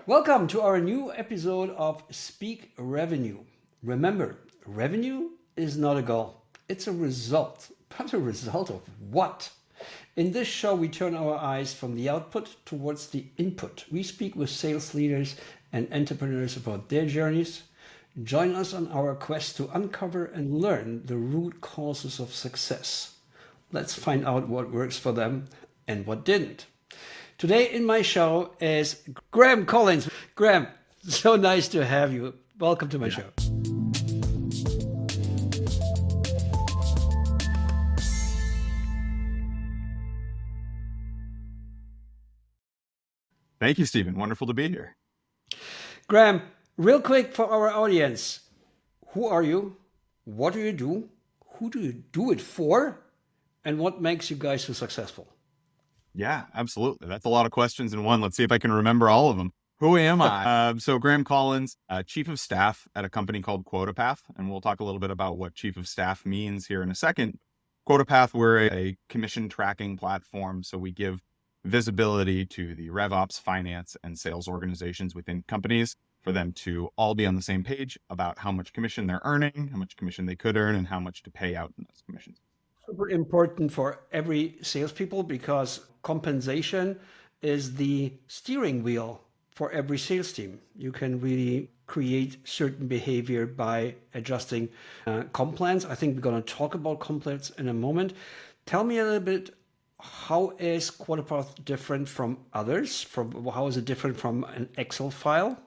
Welcome to our new episode of Speak Revenue. Remember, revenue is not a goal, it's a result. But a result of what? In this show, we turn our eyes from the output towards the input. We speak with sales leaders and entrepreneurs about their journeys. Join us on our quest to uncover and learn the root causes of success. Let's find out what works for them and what didn't. Today in my show is Graham Collins. Graham, so nice to have you. Welcome to my show. Thank you, Steven. Wonderful to be here. Graham, real quick for our audience, who are you? What do you do? Who do you do it for? And what makes you guys so successful? Yeah, absolutely. That's a lot of questions in one. Let's see if I can remember all of them. Who am I? So Graham Collins, Chief of Staff at a company called QuotaPath, and we'll talk a little bit about what Chief of Staff means here in a second. QuotaPath, we're a commission tracking platform, so we give visibility to the RevOps, finance, and sales organizations within companies for them to all be on the same page about how much commission they're earning, how much commission they could earn, and how much to pay out in those commissions. Super important for every salespeople because compensation is the steering wheel for every sales team. You can really create certain behavior by adjusting comp plans. I think we're going to talk about comp plans in a moment. Tell me a little bit, how is QuotaPath different from others? How is it different from an Excel file?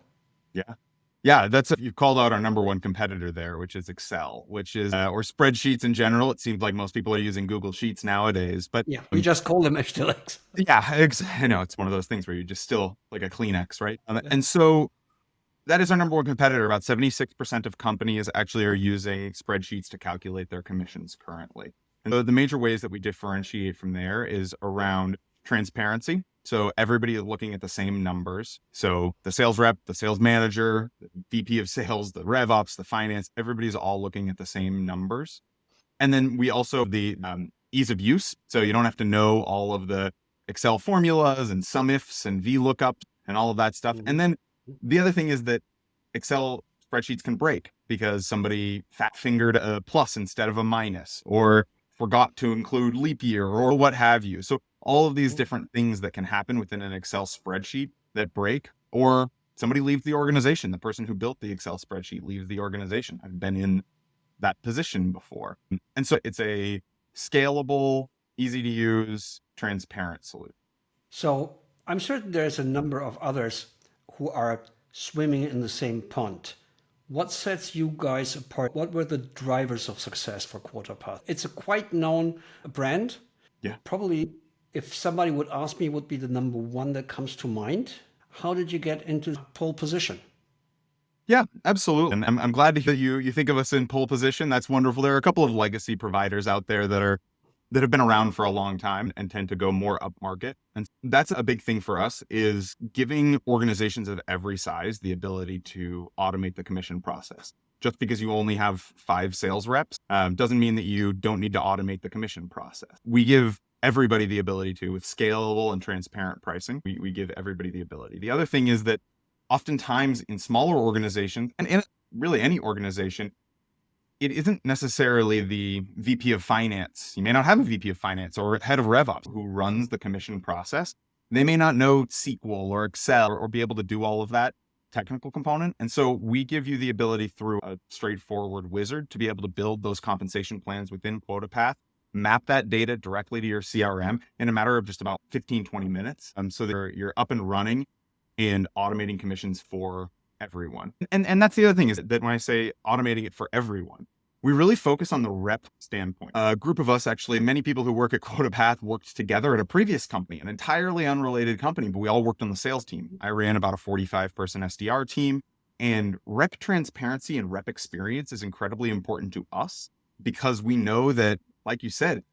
Yeah, you've called out our number one competitor there, which is Excel, which is, or spreadsheets in general. It seems like most people are using Google Sheets nowadays, but Yeah, we just call them Excel. yeah, it's one of those things where you just still like a Kleenex, right? And so that is our number one competitor. About 76% of companies actually are using spreadsheets to calculate their commissions currently. And so the major ways that we differentiate from there is around transparency. So everybody is looking at the same numbers. So the sales rep, the sales manager, the VP of sales, the RevOps, the finance, everybody's all looking at the same numbers. And then we also have the ease of use. So you don't have to know all of the Excel formulas and sum ifs and VLOOKUPs and all of that stuff. And then the other thing is that Excel spreadsheets can break because somebody fat fingered a plus instead of a minus, or forgot to include leap year, or what have you. So all of these different things that can happen within an Excel spreadsheet that break, or somebody leaves the organization. The person who built the Excel spreadsheet leaves the organization. I've been in that position before. And so it's a scalable, easy to use, transparent solution. So I'm certain there's a number of others who are swimming in the same pond. What sets you guys apart? What were the drivers of success for QuotaPath? It's a quite known brand. Yeah. Probably if somebody would ask me, would be the number one that comes to mind. How did you get into pole position? Yeah, absolutely. And I'm glad to hear you think of us in pole position. That's wonderful. There are a couple of legacy providers out there that have been around for a long time and tend to go more upmarket. And that's a big thing for us, is giving organizations of every size the ability to automate the commission process. Just because you only have 5 sales reps doesn't mean that you don't need to automate the commission process. We give everybody the ability to, with scalable and transparent pricing. We give everybody the ability. The other thing is that oftentimes in smaller organizations, and in really any organization, it isn't necessarily the VP of finance. You may not have a VP of finance or head of RevOps who runs the commission process. They may not know SQL or Excel or be able to do all of that technical component. And so we give you the ability through a straightforward wizard to be able to build those compensation plans within QuotaPath, map that data directly to your CRM in a matter of just about 15, 20 minutes. So that you're up and running and automating commissions for everyone. And that's the other thing, is that when I say automating it for everyone, we really focus on the rep standpoint. A group of us, actually, many people who work at QuotaPath worked together at a previous company, an entirely unrelated company, but we all worked on the sales team. I ran about a 45-person SDR team, and rep transparency and rep experience is incredibly important to us because we know that, like you said,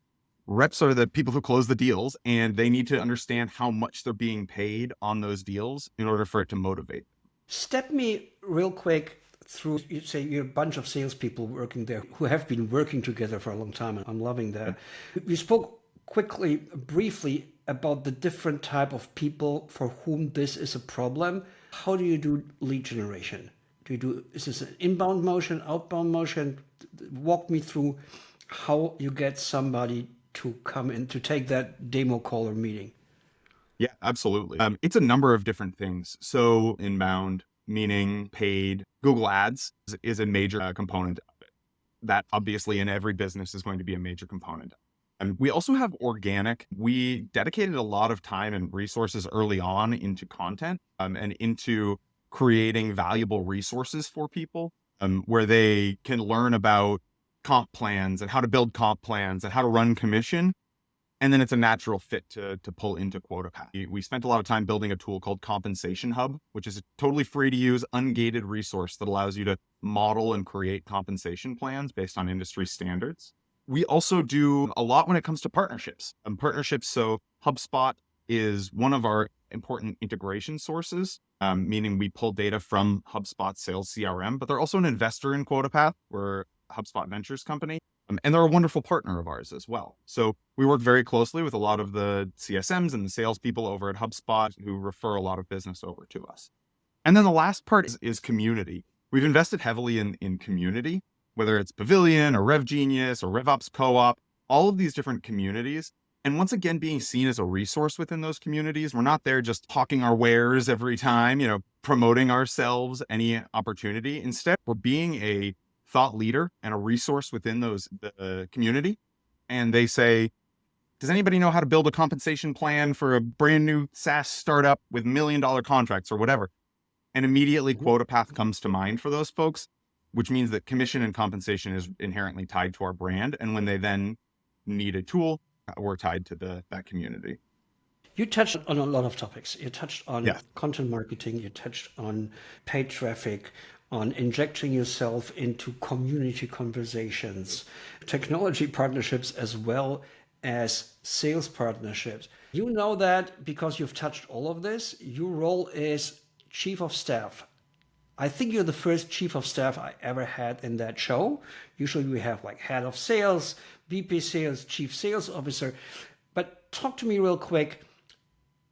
reps are the people who close the deals, and they need to understand how much they're being paid on those deals in order for it to motivate. Step me real quick through, you say you're a bunch of salespeople working there who have been working together for a long time, and I'm loving that. We spoke briefly about the different type of people for whom this is a problem. How do you do lead generation? Is this an inbound motion, outbound motion? Walk me through how you get somebody to come in to take that demo call or meeting. Yeah, absolutely. It's a number of different things. So inbound, meaning paid, Google Ads is a major component of it. That obviously in every business is going to be a major component. And we also have organic. We dedicated a lot of time and resources early on into content and into creating valuable resources for people where they can learn about comp plans and how to build comp plans and how to run commission. And then it's a natural fit to pull into QuotaPath. We spent a lot of time building a tool called Compensation Hub, which is a totally free to use, ungated resource that allows you to model and create compensation plans based on industry standards. We also do a lot when it comes to partnerships. So HubSpot is one of our important integration sources, meaning we pull data from HubSpot sales CRM, but they're also an investor in QuotaPath. We're a HubSpot Ventures company. And they're a wonderful partner of ours as well. So we work very closely with a lot of the CSMs and the salespeople over at HubSpot who refer a lot of business over to us. And then the last part is community. We've invested heavily in community, whether it's Pavilion or RevGenius or RevOps Co-op, all of these different communities. And once again, being seen as a resource within those communities. We're not there just hawking our wares every time, promoting ourselves, any opportunity. Instead, we're being a thought leader and a resource within the community. And they say, does anybody know how to build a compensation plan for a brand new SaaS startup with $1 million contracts or whatever? And immediately QuotaPath comes to mind for those folks, which means that commission and compensation is inherently tied to our brand. And when they then need a tool, we're tied to that community. You touched on a lot of topics. You touched on content marketing. You touched on paid traffic, on injecting yourself into community conversations, technology partnerships, as well as sales partnerships. You know that because you've touched all of this. Your role is chief of staff. I think you're the first chief of staff I ever had in that show. Usually we have like head of sales, VP sales, chief sales officer. But talk to me real quick.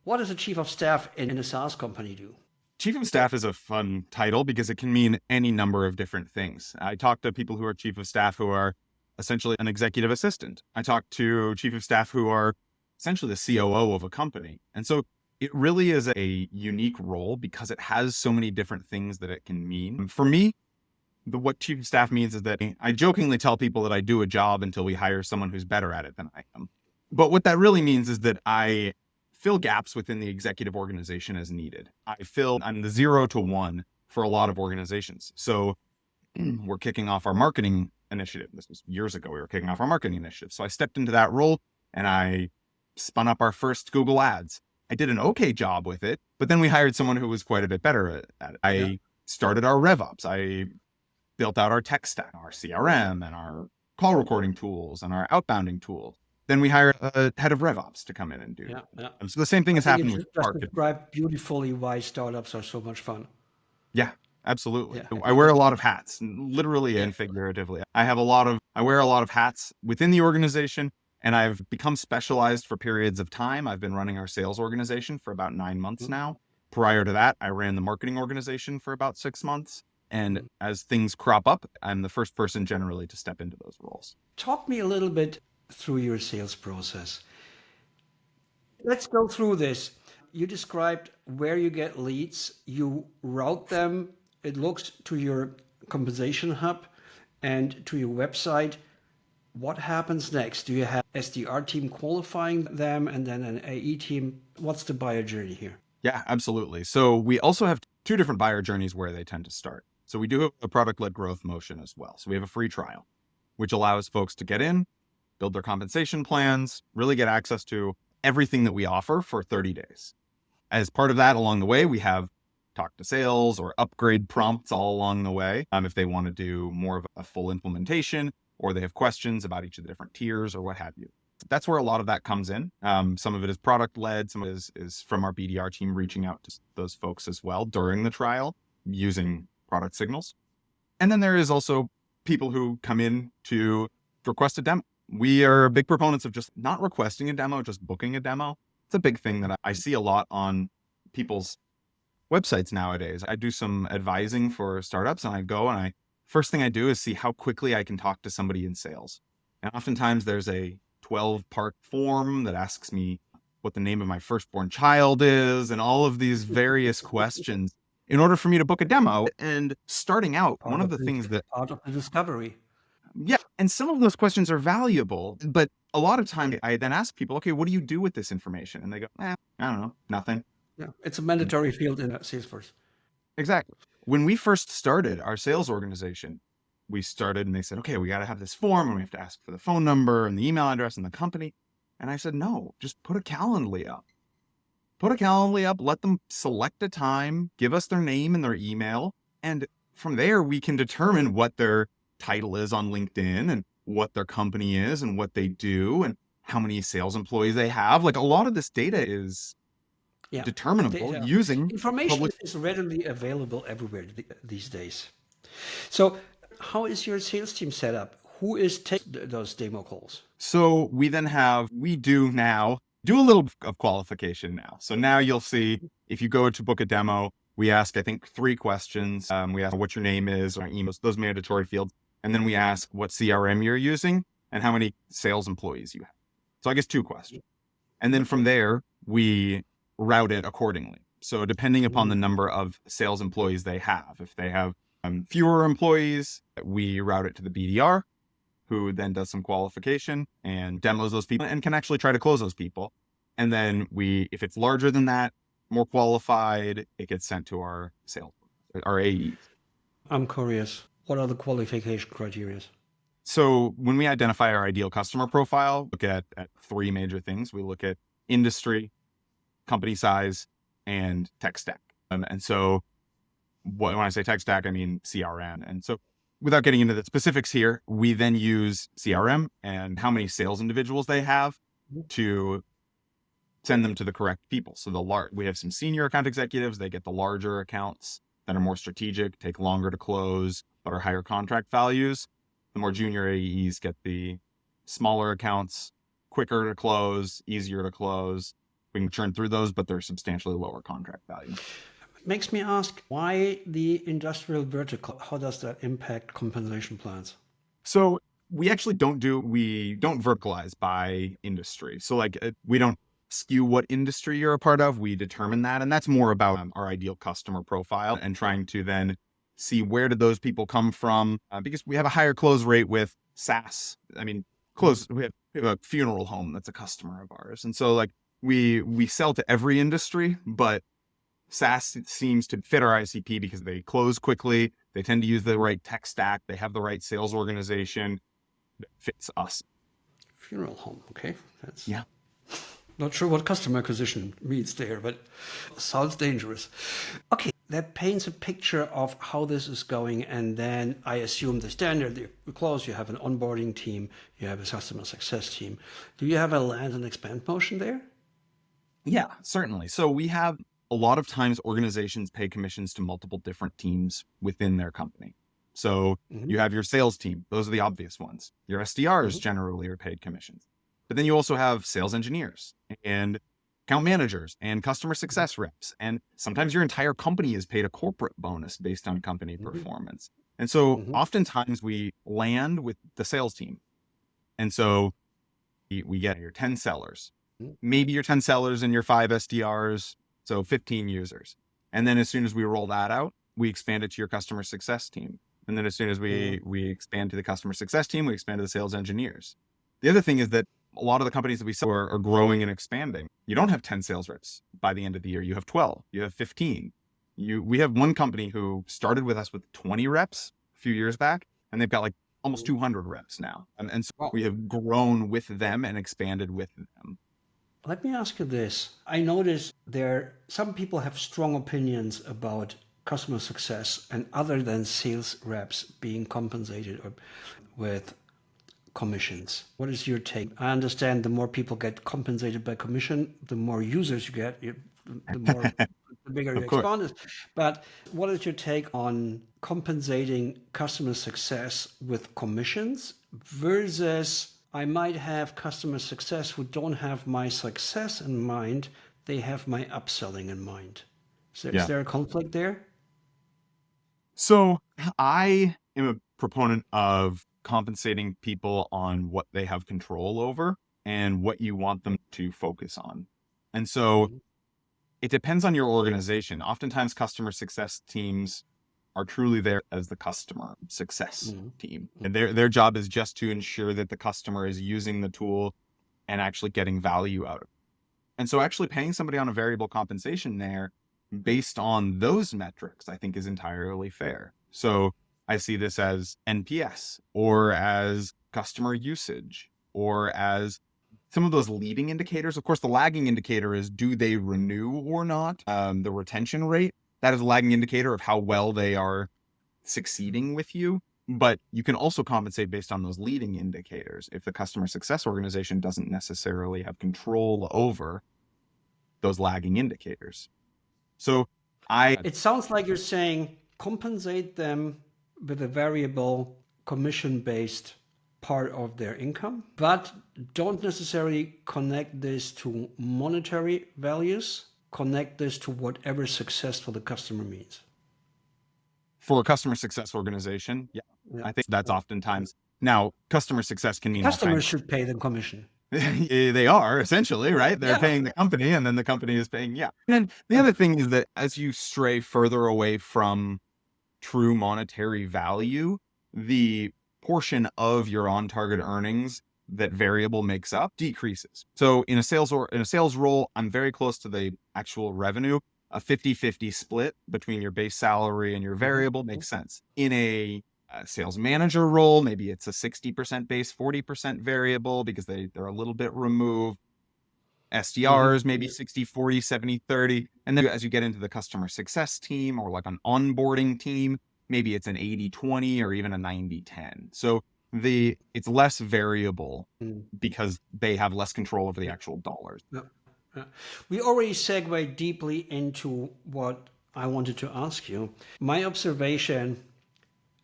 What does a chief of staff in a SaaS company do? Chief of staff is a fun title because it can mean any number of different things. I talk to people who are chief of staff who are essentially an executive assistant. I talk to chief of staff who are essentially the COO of a company. And so it really is a unique role because it has so many different things that it can mean. For me, what chief of staff means is that I jokingly tell people that I do a job until we hire someone who's better at it than I am. But what that really means is that I fill gaps within the executive organization as needed. I'm the 0 to 1 for a lot of organizations. So we're kicking off our marketing initiative. This was years ago. We were kicking off our marketing initiative. So I stepped into that role and I spun up our first Google Ads. I did an okay job with it, but then we hired someone who was quite a bit better at it. I started our RevOps. I built out our tech stack, our CRM and our call recording tools and our outbounding tools. Then we hired a head of RevOps to come in and do. So the same thing is happening with marketing. Just describe beautifully why startups are so much fun. Yeah, absolutely. I wear a lot of hats, literally and figuratively. I wear a lot of hats within the organization, and I've become specialized for periods of time. I've been running our sales organization for about 9 months now. Prior to that, I ran the marketing organization for about 6 months. And as things crop up, I'm the first person generally to step into those roles. Talk me a little bit through your sales process. Let's go through this. You described where you get leads, you route them, it looks to your compensation hub and to your website. What happens next? Do you have SDR team qualifying them and then an AE team? What's the buyer journey here? Yeah, absolutely. So we also have 2 different buyer journeys where they tend to start. So we do have a product-led growth motion as well. So we have a free trial, which allows folks to get in, build their compensation plans, really get access to everything that we offer for 30 days. As part of that, along the way, we have talk to sales or upgrade prompts all along the way. If they want to do more of a full implementation or they have questions about each of the different tiers or what have you. That's where a lot of that comes in. Some of it is product led. Some of it is from our BDR team reaching out to those folks as well during the trial using product signals. And then there is also people who come in to request a demo. We are big proponents of just not requesting a demo, just booking a demo. It's a big thing that I see a lot on people's websites nowadays. I do some advising for startups, and first thing I do is see how quickly I can talk to somebody in sales. And oftentimes there's a 12-part form that asks me what the name of my firstborn child is and all of these various questions in order for me to book a demo. And starting out, one of the things that, Part of the discovery. yeah, and some of those questions are valuable, but a lot of times I then ask people, okay, what do you do with this information? And they go, I don't know, nothing. Yeah, it's a mandatory field in Salesforce. Exactly. When we first started our sales organization, we started and they said, okay, we got to have this form and we have to ask for the phone number and the email address and the company. And I said, no, just put a Calendly up. Put a Calendly up, let them select a time, give us their name and their email. And from there, we can determine what their title is on LinkedIn and what their company is and what they do and how many sales employees they have. Like, a lot of this data is determinable using information public. is readily available everywhere these days. So how is your sales team set up? Who is taking those demo calls? So we do a little of qualification now. So now you'll see, if you go to book a demo, we ask, I think, 3 questions. We ask what your name is, or emails, those mandatory fields. And then we ask what CRM you're using and how many sales employees you have. So I guess 2 questions. And then from there, we route it accordingly. So depending upon the number of sales employees they have, if they have fewer employees, we route it to the BDR, who then does some qualification and demos those people and can actually try to close those people. And then if it's larger than that, more qualified, it gets sent to our AEs. I'm curious, what are the qualification criteria? So when we identify our ideal customer profile, look at 3 major things. We look at industry, company size, and tech stack. And so when I say tech stack, I mean CRM. And so without getting into the specifics here, we then use CRM and how many sales individuals they have to send them to the correct people. So we have some senior account executives, they get the larger accounts that are more strategic, take longer to close, but are higher contract values. The more junior AEs get the smaller accounts, quicker to close, easier to close. We can churn through those, but they're substantially lower contract value. Makes me ask, why the industrial vertical? How does that impact compensation plans? So we actually don't verticalize by industry. So we don't skew what industry you're a part of. We determine that. And that's more about our ideal customer profile and trying to then see where did those people come from, because we have a higher close rate with SaaS. I mean, we have a funeral home that's a customer of ours. And so we sell to every industry, but SaaS seems to fit our ICP because they close quickly. They tend to use the right tech stack. They have the right sales organization that fits us. Funeral home. Okay. Yeah. Not sure what customer acquisition means there, but sounds dangerous. Okay. That paints a picture of how this is going. And then I assume the standard, you close, you have an onboarding team, you have a customer success team. Do you have a land and expand motion there? Yeah, certainly. So we have a lot of times organizations pay commissions to multiple different teams within their company. So you have your sales team. Those are the obvious ones. Your SDRs generally are paid commissions. But then you also have sales engineers and account managers and customer success reps. And sometimes your entire company is paid a corporate bonus based on company performance. And so oftentimes we land with the sales team. And so we get your 10 sellers, maybe your 10 sellers and your 5 SDRs, so 15 users. And then as soon as we roll that out, we expand it to your customer success team. And then as soon as we expand to the customer success team, we expand to the sales engineers. The other thing is that a lot of the companies that we sell are growing and expanding. You don't have 10 sales reps by the end of the year. You have 12, you have 15. We have one company who started with us with 20 reps a few years back, and they've got almost 200 reps now. And so we have grown with them and expanded with them. Let me ask you this. I notice some people have strong opinions about customer success and other than sales reps being compensated with commissions. What is your take? I understand the more people get compensated by commission, the more users you get, the bigger your expand is. But what is your take on compensating customer success with commissions versus I might have customer success who don't have my success in mind. They have my upselling in mind. Is Yeah. there a conflict there? So I am a proponent of compensating people on what they have control over and what you want them to focus on. And so Mhm. it depends on your organization. Oftentimes, customer success teams are truly there as the customer success Mhm. team. And their job is just to ensure that the customer is using the tool and actually getting value out of it. And so actually paying somebody on a variable compensation there based on those metrics, I think is entirely fair. So I see this as NPS or as customer usage or as some of those leading indicators. Of course, the lagging indicator is do they renew or not? The retention rate, that is a lagging indicator of how well they are succeeding with you. But you can also compensate based on those leading indicators if the customer success organization doesn't necessarily have control over those lagging indicators. So I, It sounds like you're saying compensate them with a variable commission based part of their income, but don't necessarily connect this to monetary values. Connect this to whatever success for the customer means. for a customer success organization, yeah, Yeah. I think that's Yeah. oftentimes now customer success can mean all Customers kinds. should pay the commission. They are essentially, right? They're Yeah. paying the company and then the company is paying, yeah. And the other thing is that as you stray further away from true monetary value, the portion of your on target earnings that variable makes up decreases. So in a sales role, I'm very close to the actual revenue. A 50-50 split between your base salary and your Mhm. variable makes sense. In a sales manager role, maybe it's a 60% base, 40% variable because they're a little bit removed. Mhm. SDRs, maybe 60-40, 70-30. And then as you get into the customer success team or like an onboarding team, maybe it's an 80-20 or even a 90-10. So it's less variable Mm. because they have less control over the Yeah. actual dollars. Yeah. Yeah. We already segued deeply into what I wanted to ask you. My observation,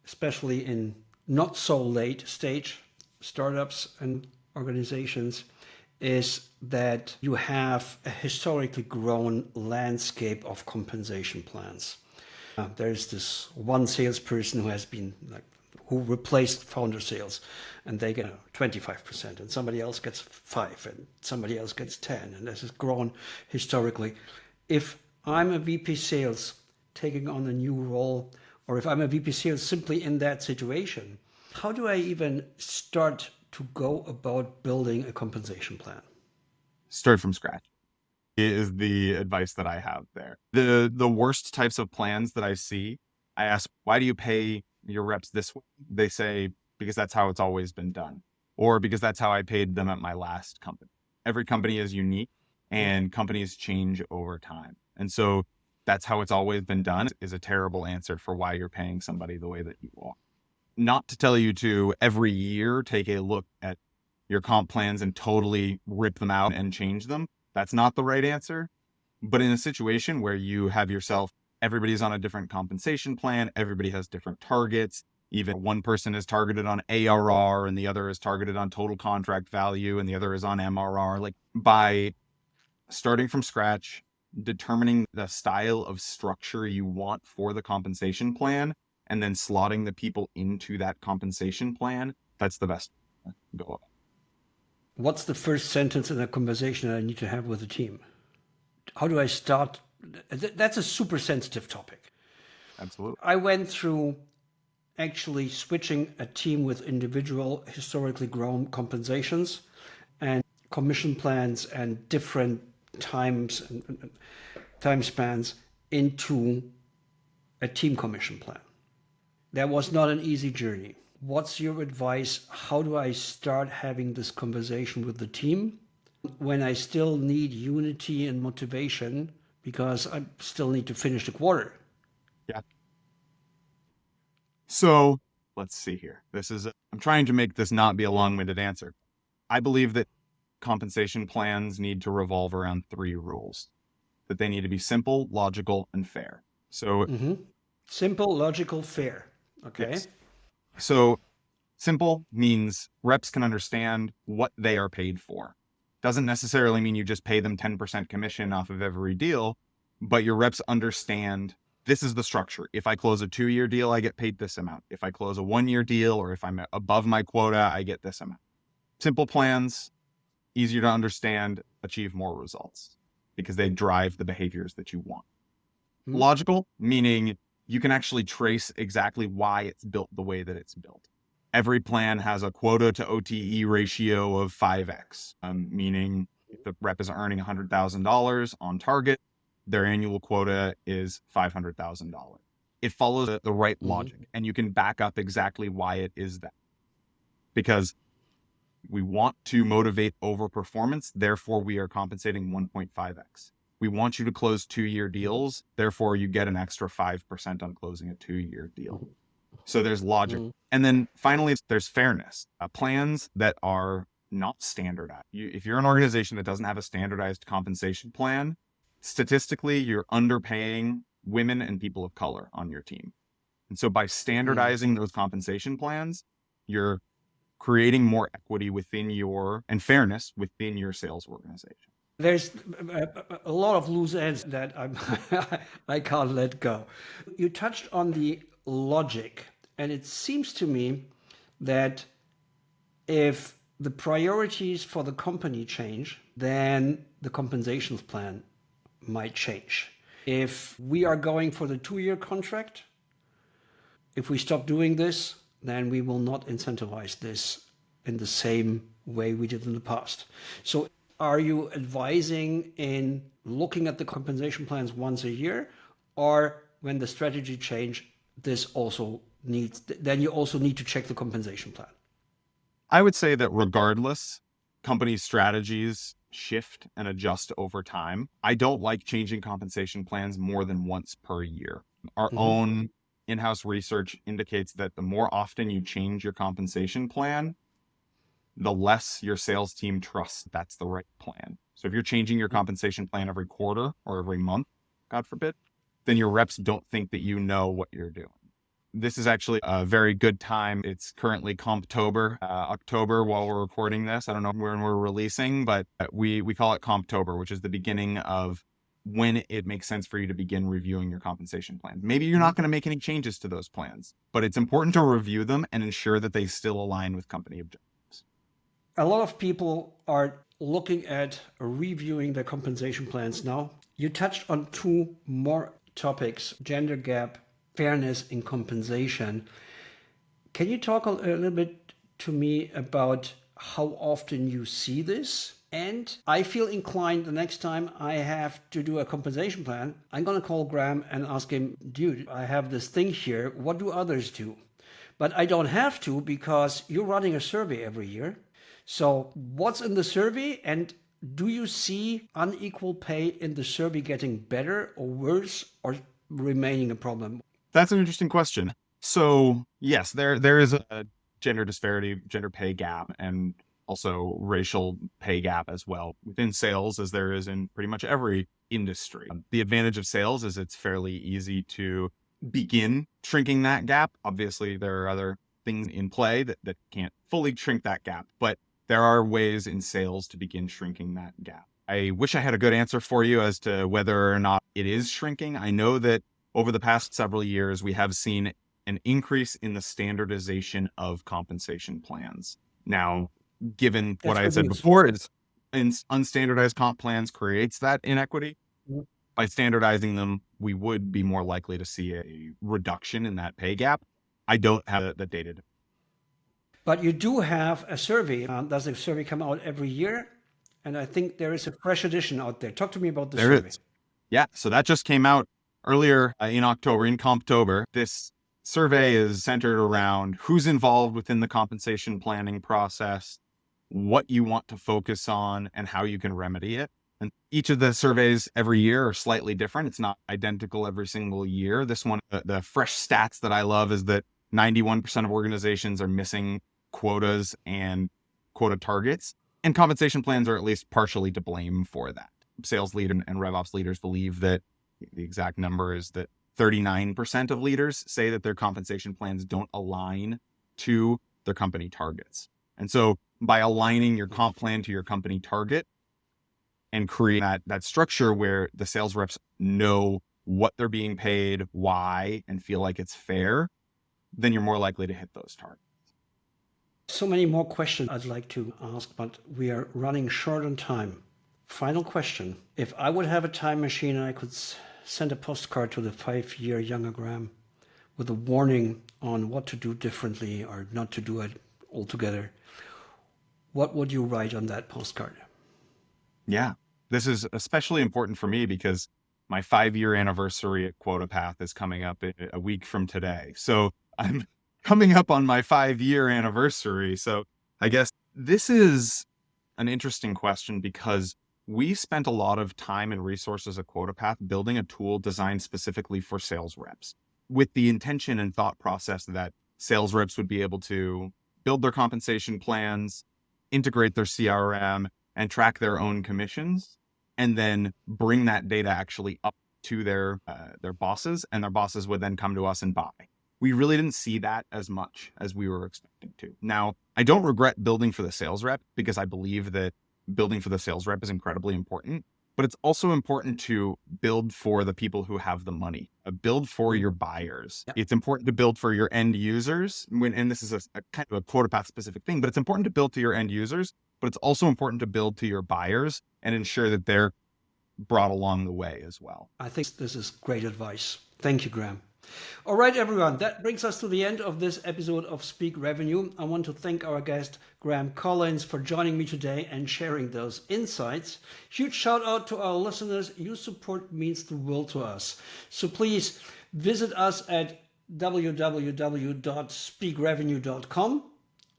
especially in not so late stage startups and organizations, is that you have a historically grown landscape of compensation plans. There's this one salesperson who has been like who replaced founder sales, and they get 25%, and somebody else gets 5, and somebody else gets 10, and this has grown historically. If I'm a VP sales taking on a new role, or if I'm a VP sales simply in that situation, how do I even start to go about building a compensation plan? Start from scratch is the advice that I have there. The worst types of plans that I see, I ask, why do you pay your reps this way? They say, because that's how it's always been done, or because that's how I paid them at my last company. Every company is unique and companies change over time. And so that's how it's always been done is a terrible answer for why you're paying somebody the way that you are. Not to tell you to every year take a look at your comp plans and totally rip them out and change them. That's not the right answer. But in a situation where you have yourself, everybody's on a different compensation plan, everybody has different targets. Even one person is targeted on ARR and the other is targeted on total contract value and the other is on MRR. Like by starting from scratch, determining the style of structure you want for the compensation plan, and then slotting the people into that compensation plan, that's the best go. What's the first sentence in a conversation that I need to have with the team? How do I start? That's a super sensitive topic. Absolutely. I went through actually switching a team with individual historically grown compensations and commission plans and different times and time spans into a team commission plan. That was not an easy journey. What's your advice? How do I start having this conversation with the team when I still need unity and motivation because I still need to finish the quarter? Yeah. So let's see here. I'm trying to make this not be a long winded answer. I believe that compensation plans need to revolve around 3 rules, that they need to be simple, logical, and fair. So, Simple, logical, fair. Okay. yes. So Simple means reps can understand what they are paid for. Doesn't necessarily mean you just pay them 10% commission off of every deal, but your reps understand this is the structure. If I close a 2-year deal, I get paid this amount. If I close a 1-year deal, or if I'm above my quota, I get this amount. Simple plans, easier to understand, achieve more results because they drive the behaviors that you want. Logical, meaning you can actually trace exactly why it's built the way that it's built. Every plan has a quota to OTE ratio of 5x, meaning if the rep is earning $100,000 on target, their annual quota is $500,000. It follows the right logic, and you can back up exactly why it is that. Because we want to motivate overperformance, therefore we are compensating 1.5x. We want you to close 2-year deals, therefore you get an extra 5% on closing a 2-year deal. So there's logic. And then finally, there's fairness. Plans that are not standardized. If you're an organization that doesn't have a standardized compensation plan, statistically, you're underpaying women and people of color on your team. And so by standardizing those compensation plans, you're creating more equity within and fairness within your sales organization. There's a lot of loose ends that I can't let go. You touched on the logic, and it seems to me that if the priorities for the company change, then the compensation plan might change. If we are going for the 2-year contract, if we stop doing this, then we will not incentivize this in the same way we did in the past. So are you advising in looking at the compensation plans once a year, or when the strategy change, then you also need to check the compensation plan? I would say that regardless, company strategies shift and adjust over time. I don't like changing compensation plans more than once per year. Our own in-house research indicates that the more often you change your compensation plan, the less your sales team trusts that's the right plan. So if you're changing your compensation plan every quarter or every month, God forbid, then your reps don't think that you know what you're doing. This is actually a very good time. It's currently Comptober, October while we're recording this. I don't know when we're releasing, but we call it Comptober, which is the beginning of when it makes sense for you to begin reviewing your compensation plan. Maybe you're not going to make any changes to those plans, but it's important to review them and ensure that they still align with company objectives. A lot of people are looking at reviewing their compensation plans now. You touched on 2 more topics: gender gap, fairness in compensation. Can you talk a little bit to me about how often you see this? And I feel inclined the next time I have to do a compensation plan, I'm going to call Graham and ask him, dude, I have this thing here. What do others do? But I don't have to, because you're running a survey every year. So what's in the survey, and do you see unequal pay in the survey getting better or worse, or remaining a problem? That's an interesting question. So yes, there is a gender disparity, gender pay gap, and also racial pay gap as well within sales, as there is in pretty much every industry. The advantage of sales is it's fairly easy to begin shrinking that gap. Obviously, there are other things in play that can't fully shrink that gap, but there are ways in sales to begin shrinking that gap. I wish I had a good answer for you as to whether or not it is shrinking. I know that over the past several years, we have seen an increase in the standardization of compensation plans. Now, given what I said before, is unstandardized comp plans creates that inequity. By standardizing them, we would be more likely to see a reduction in that pay gap. I don't have the data. But you do have a survey. Does the survey come out every year? And I think there is a fresh edition out there. Talk to me about the survey. Yeah, so that just came out earlier in October, in Comptober. This survey is centered around who's involved within the compensation planning process, what you want to focus on, and how you can remedy it. And each of the surveys every year are slightly different. It's not identical every single year. This one, the fresh stats that I love is that 91% of organizations are missing quotas and quota targets, and compensation plans are at least partially to blame for that. Sales lead and RevOps leaders believe that the exact number is that 39% of leaders say that their compensation plans don't align to their company targets. And so by aligning your comp plan to your company target and create that structure where the sales reps know what they're being paid, why, and feel like it's fair, then you're more likely to hit those targets. So many more questions I'd like to ask, but we are running short on time. Final question. If I would have a time machine and I could send a postcard to the 5-year younger Graham with a warning on what to do differently or not to do it altogether, what would you write on that postcard? Yeah, this is especially important for me because my 5-year anniversary at QuotaPath is coming up a week from today. So I'm coming up on my 5-year anniversary. So I guess this is an interesting question because we spent a lot of time and resources at QuotaPath building a tool designed specifically for sales reps with the intention and thought process that sales reps would be able to build their compensation plans, integrate their CRM, and track their own commissions, and then bring that data actually up to their bosses, and their bosses would then come to us and buy. We really didn't see that as much as we were expecting to. Now, I don't regret building for the sales rep because I believe that building for the sales rep is incredibly important, but it's also important to build for the people who have the money, build for your buyers. Yep. It's important to build for your end users, and this is a kind of a QuotaPath specific thing, but it's important to build to your end users, but it's also important to build to your buyers and ensure that they're brought along the way as well. I think this is great advice. Thank you, Graham. All right, everyone, that brings us to the end of this episode of Speak Revenue. I want to thank our guest, Graham Collins, for joining me today and sharing those insights. Huge shout out to our listeners. Your support means the world to us. So please visit us at www.speakrevenue.com,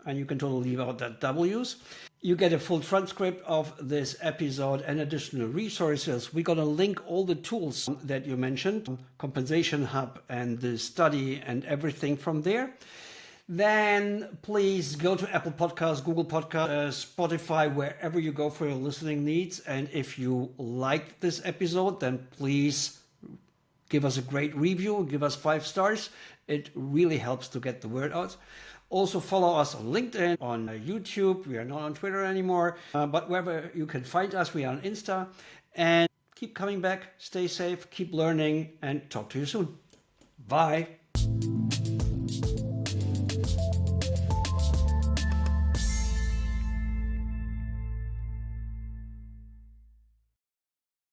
and you can totally leave out that W's. You get a full transcript of this episode and additional resources. We're going to link all the tools that you mentioned, Compensation Hub and the study and everything from there. Then please go to Apple Podcasts, Google Podcasts, Spotify, wherever you go for your listening needs. And if you liked this episode, then please give us a great review, give us 5 stars. It really helps to get the word out. Also follow us on LinkedIn, on YouTube. We are not on Twitter anymore, but wherever you can find us, we are on Insta. And keep coming back, stay safe, keep learning, and talk to you soon. Bye.